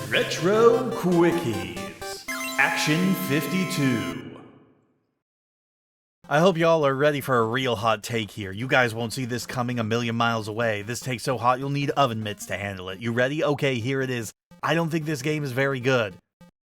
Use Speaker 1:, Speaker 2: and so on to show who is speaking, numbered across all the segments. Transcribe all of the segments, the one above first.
Speaker 1: Retro Quickies. Action 52. I hope y'all are ready for a real hot take here. You guys won't see this coming a million miles away. This take's so hot you'll need oven mitts to handle it. You ready? Okay, here it is. I don't think this game is very good.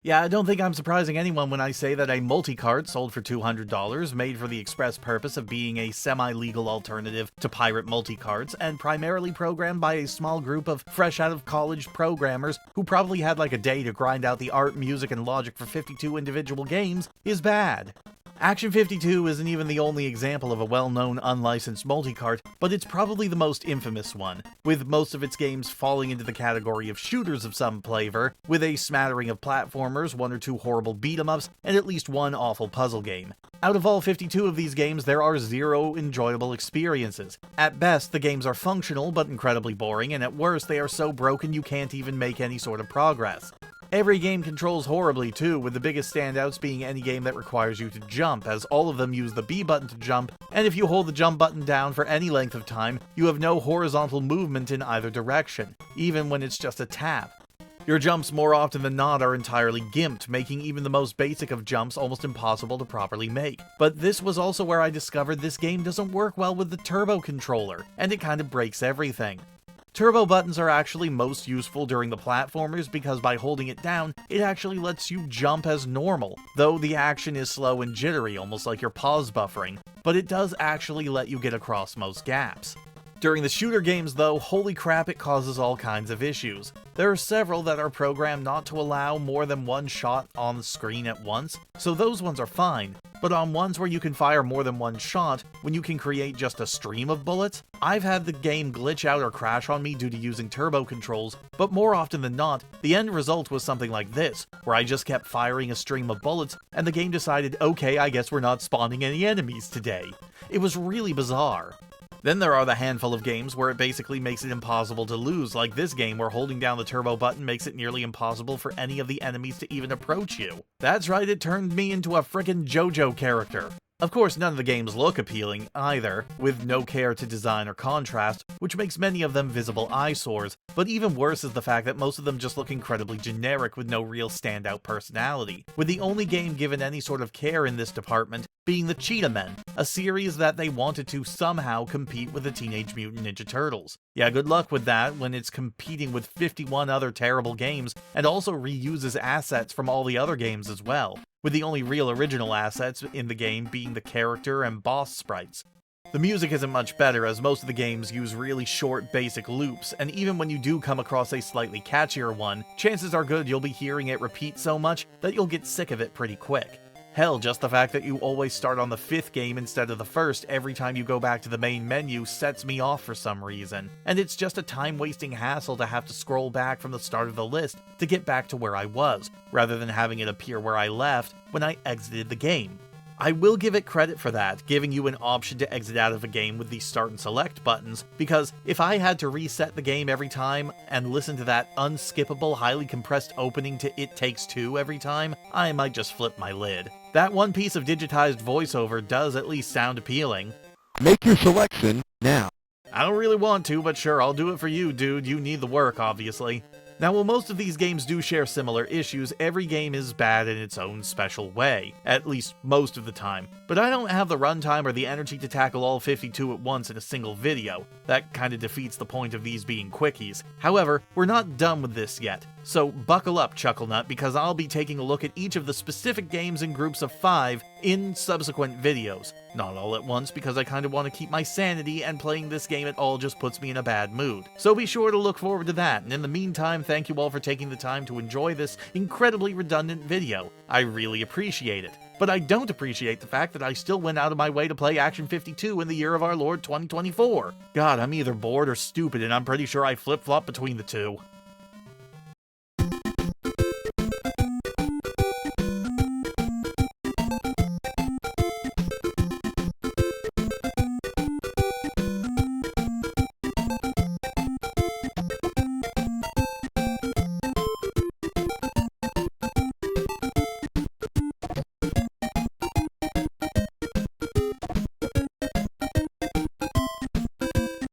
Speaker 1: Yeah, I don't think I'm surprising anyone when I say that a multi-cart sold for $200, made for the express purpose of being a semi-legal alternative to pirate multi-carts, and primarily programmed by a small group of fresh-out-of-college programmers who probably had like a day to grind out the art, music, and logic for 52 individual games, is bad. Action 52 isn't even the only example of a well-known unlicensed multi-cart, but it's probably the most infamous one, with most of its games falling into the category of shooters of some flavor, with a smattering of platformers, one or two horrible beat-em-ups, and at least one awful puzzle game. Out of all 52 of these games, there are 0 enjoyable experiences. At best, the games are functional but incredibly boring, and at worst, they are so broken you can't even make any sort of progress. Every game controls horribly too, with the biggest standouts being any game that requires you to jump, as all of them use the B button to jump, and if you hold the jump button down for any length of time, you have no horizontal movement in either direction, even when it's just a tap. Your jumps more often than not are entirely gimped, making even the most basic of jumps almost impossible to properly make. But this was also where I discovered this game doesn't work well with the turbo controller, and it kind of breaks everything. Turbo buttons are actually most useful during the platformers because by holding it down, it actually lets you jump as normal, though the action is slow and jittery, almost like you're pause buffering, but it does actually let you get across most gaps. During the shooter games though, holy crap, it causes all kinds of issues. There are several that are programmed not to allow more than one shot on the screen at once, so those ones are fine, but on ones where you can fire more than one shot, when you can create just a stream of bullets, I've had the game glitch out or crash on me due to using turbo controls, but more often than not, the end result was something like this, where I just kept firing a stream of bullets, and the game decided, okay, I guess we're not spawning any enemies today. It was really bizarre. Then there are the handful of games where it basically makes it impossible to lose, like this game where holding down the turbo button makes it nearly impossible for any of the enemies to even approach you. That's right, it turned me into a frickin' JoJo character. Of course, none of the games look appealing, either, with no care to design or contrast, which makes many of them visible eyesores, but even worse is the fact that most of them just look incredibly generic with no real standout personality, with the only game given any sort of care in this department being the Cheetah Men, a series that they wanted to somehow compete with the Teenage Mutant Ninja Turtles. Yeah, good luck with that when it's competing with 51 other terrible games and also reuses assets from all the other games as well, with the only real original assets in the game being the character and boss sprites. The music isn't much better, as most of the games use really short, basic loops, and even when you do come across a slightly catchier one, chances are good you'll be hearing it repeat so much that you'll get sick of it pretty quick. Hell, just the fact that you always start on the 5th game instead of the 1st every time you go back to the main menu sets me off for some reason, and it's just a time-wasting hassle to have to scroll back from the start of the list to get back to where I was, rather than having it appear where I left when I exited the game. I will give it credit for that, giving you an option to exit out of a game with the start and select buttons, because if I had to reset the game every time and listen to that unskippable, highly compressed opening to It Takes Two every time, I might just flip my lid. That one piece of digitized voiceover does at least sound appealing.
Speaker 2: Make your selection now.
Speaker 1: I don't really want to, but sure, I'll do it for you, dude. You need the work, obviously. Now, while most of these games do share similar issues, every game is bad in its own special way, at least most of the time. But I don't have the runtime or the energy to tackle all 52 at once in a single video. That kinda defeats the point of these being quickies. However, we're not done with this yet. So buckle up, Chucklenut, because I'll be taking a look at each of the specific games in groups of 5 in subsequent videos. Not all at once, because I kinda want to keep my sanity, and playing this game at all just puts me in a bad mood. So be sure to look forward to that, and in the meantime, thank you all for taking the time to enjoy this incredibly redundant video. I really appreciate it. But I don't appreciate the fact that I still went out of my way to play Action 52 in the year of our Lord 2024. God, I'm either bored or stupid, and I'm pretty sure I flip-flop between the two.